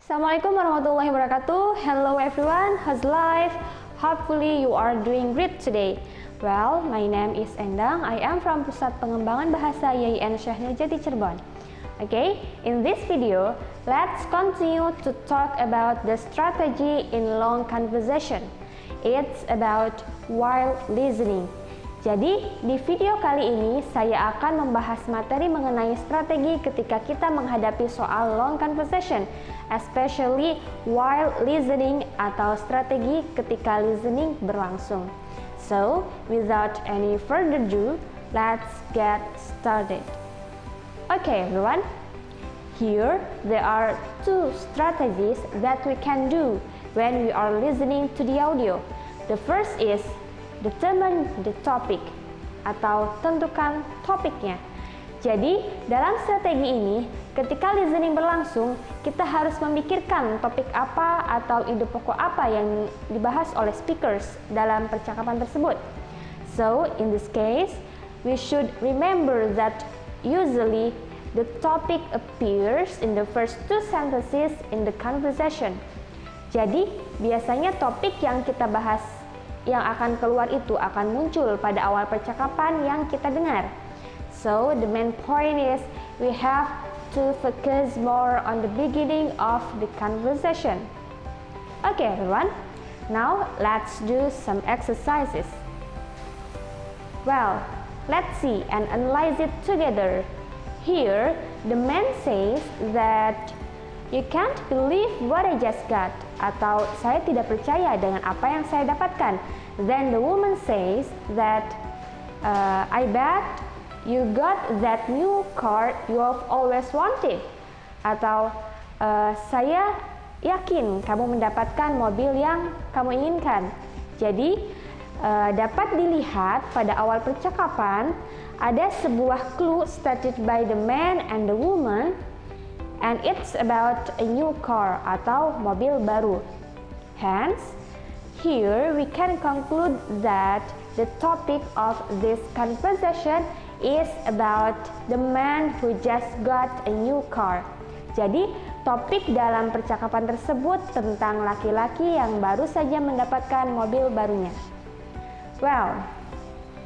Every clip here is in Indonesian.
Assalamualaikum warahmatullahi wabarakatuh. Hello everyone, how's life? Hopefully you are doing great today. Well, my name is Endang. I am from Pusat Pengembangan Bahasa iainsyekhnurjaticirebon. Okay, in this video, let's continue to talk about the strategy in long conversation. It's about while listening. Jadi, di video kali ini saya akan membahas materi mengenai strategi ketika kita menghadapi soal long conversation, especially while listening atau strategi ketika listening berlangsung. So, without any further ado, let's get started. Okay, everyone. Here, there are two strategies that we can do when we are listening to the audio. The first is determine the topic atau tentukan topiknya. Jadi, dalam strategi ini, ketika listening berlangsung, kita harus memikirkan topik apa atau ide pokok apa yang dibahas oleh speakers dalam percakapan tersebut. So, in this case, we should remember that usually the topic appears in the first two sentences in the conversation. Jadi, biasanya topik yang kita bahas yang akan keluar itu akan muncul pada awal percakapan yang kita dengar. So, the main point is we have to focus more on the beginning of the conversation. Okay, everyone. Now, let's do some exercises. Well, let's see and analyze it together. Here, the man says that you can't believe what I just got, atau saya tidak percaya dengan apa yang saya dapatkan. Then the woman says that I bet you got that new car you have always wanted, atau saya yakin kamu mendapatkan mobil yang kamu inginkan. Jadi dapat dilihat pada awal percakapan ada sebuah clue stated by the man and the woman, and it's about a new car atau mobil baru. Hence, here we can conclude that the topic of this conversation is about the man who just got a new car. Jadi, topik dalam percakapan tersebut tentang laki-laki yang baru saja mendapatkan mobil barunya. Well,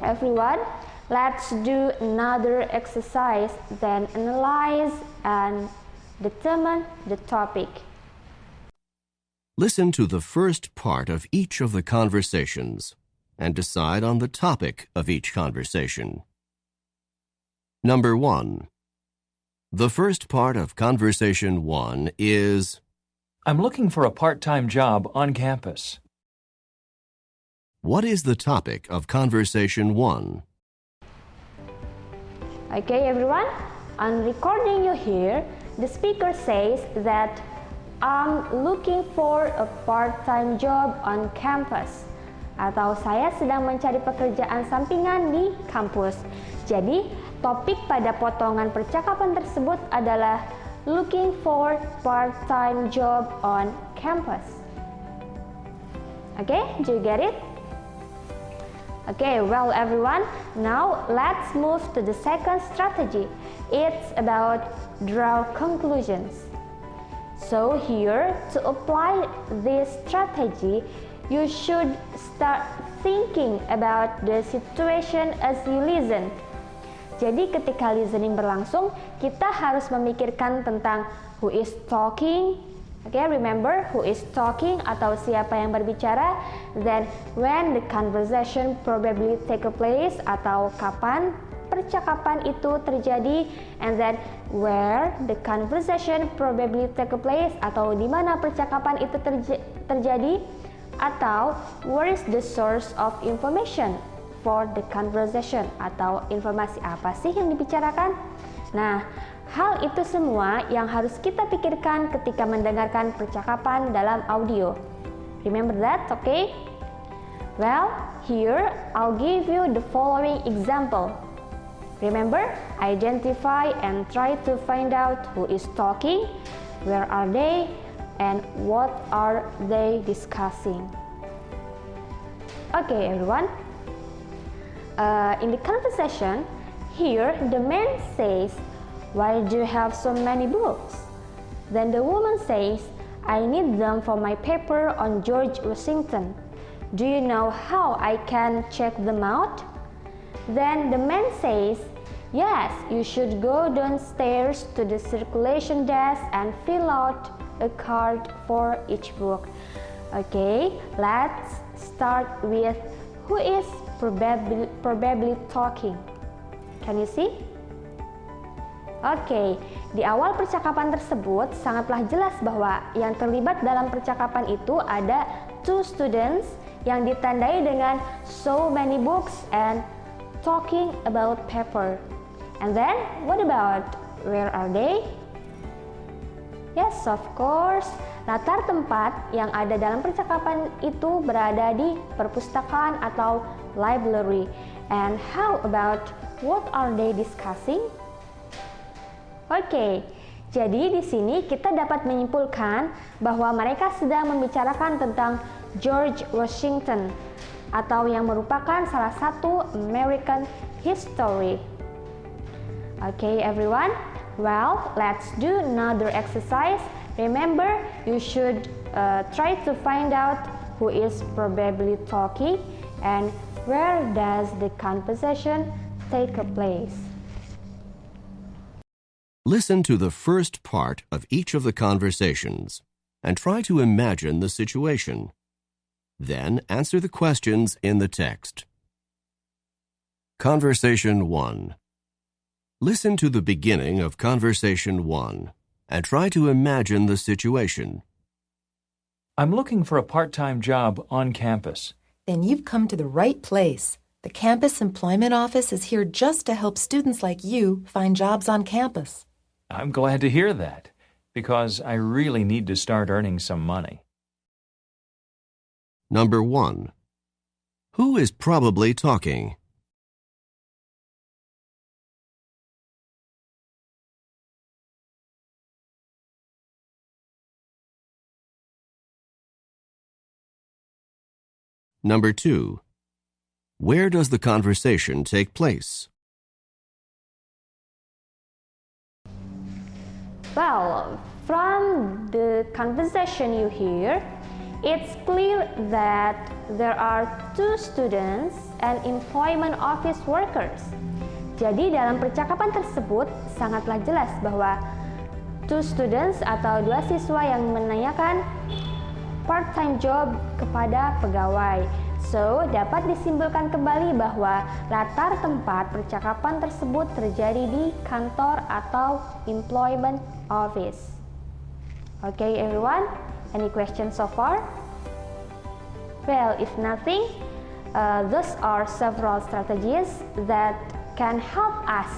everyone, let's do another exercise, then analyze and determine the topic. Listen to the first part of each of the conversations and decide on the topic of each conversation. Number 1. The first part of conversation 1 is, I'm looking for a part-time job on campus. what is the topic of conversation 1? Okay, everyone. On recording you here, the speaker says that I'm looking for a part-time job on campus, atau saya sedang mencari pekerjaan sampingan di kampus. Jadi, topik pada potongan percakapan tersebut adalah looking for part-time job on campus. Okay, do you get it? Okay, well everyone, now let's move to the second strategy. It's about draw conclusions. So here, to apply this strategy, you should start thinking about the situation as you listen. Jadi ketika listening berlangsung, kita harus memikirkan tentang who is talking. Okay, remember who is talking atau siapa yang berbicara. Then when the conversation probably take a place atau kapan percakapan itu terjadi, and then where the conversation probably take a place atau di mana percakapan itu terjadi, atau where is the source of information for the conversation atau informasi apa sih yang dibicarakan. Nah, hal itu semua yang harus kita pikirkan ketika mendengarkan percakapan dalam audio. Remember that, okay? Well, here I'll give you the following example. Remember, identify and try to find out who is talking, where are they, and what are they discussing. Okay, everyone. In the conversation, here the man says, "Why do you have so many books?" Then the woman says, I need them for my paper on George Washington. Do you know how I can check them out? Then the man says, yes, you should go downstairs to the circulation desk and fill out a card for each book. Okay, let's start with who is probably talking. Can you see? Oke, di awal percakapan tersebut sangatlah jelas bahwa yang terlibat dalam percakapan itu ada two students yang ditandai dengan so many books and talking about paper. And then, what about where are they? Yes, of course. Latar tempat yang ada dalam percakapan itu berada di perpustakaan atau library. And how about what are they discussing? Oke, jadi di sini kita dapat menyimpulkan bahwa mereka sedang membicarakan tentang George Washington atau yang merupakan salah satu American history. Okay, everyone. Well, let's do another exercise. Remember, you should try to find out who is probably talking and where does the conversation take place. Listen to the first part of each of the conversations and try to imagine the situation. Then answer the questions in the text. Conversation 1. Listen to the beginning of Conversation 1 and try to imagine the situation. I'm looking for a part-time job on campus. Then you've come to the right place. The Campus Employment Office is here just to help students like you find jobs on campus. I'm glad to hear that, because I really need to start earning some money. Number 1. Who is probably talking? Number 2. Where does the conversation take place? Well, from the conversation you hear, it's clear that there are two students and employment office workers. Jadi dalam percakapan tersebut sangatlah jelas bahwa two students atau dua siswa yang menanyakan part-time job kepada pegawai. So, dapat disimpulkan kembali bahwa latar tempat percakapan tersebut terjadi di kantor atau employment office. Okay, everyone? Any questions so far? Well, if nothing, those are several strategies that can help us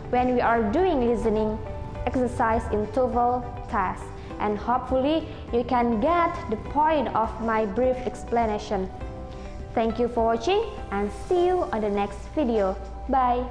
when we are doing listening exercise in TOEFL test. And hopefully, you can get the point of my brief explanation. Thank you for watching and see you on the next video. Bye!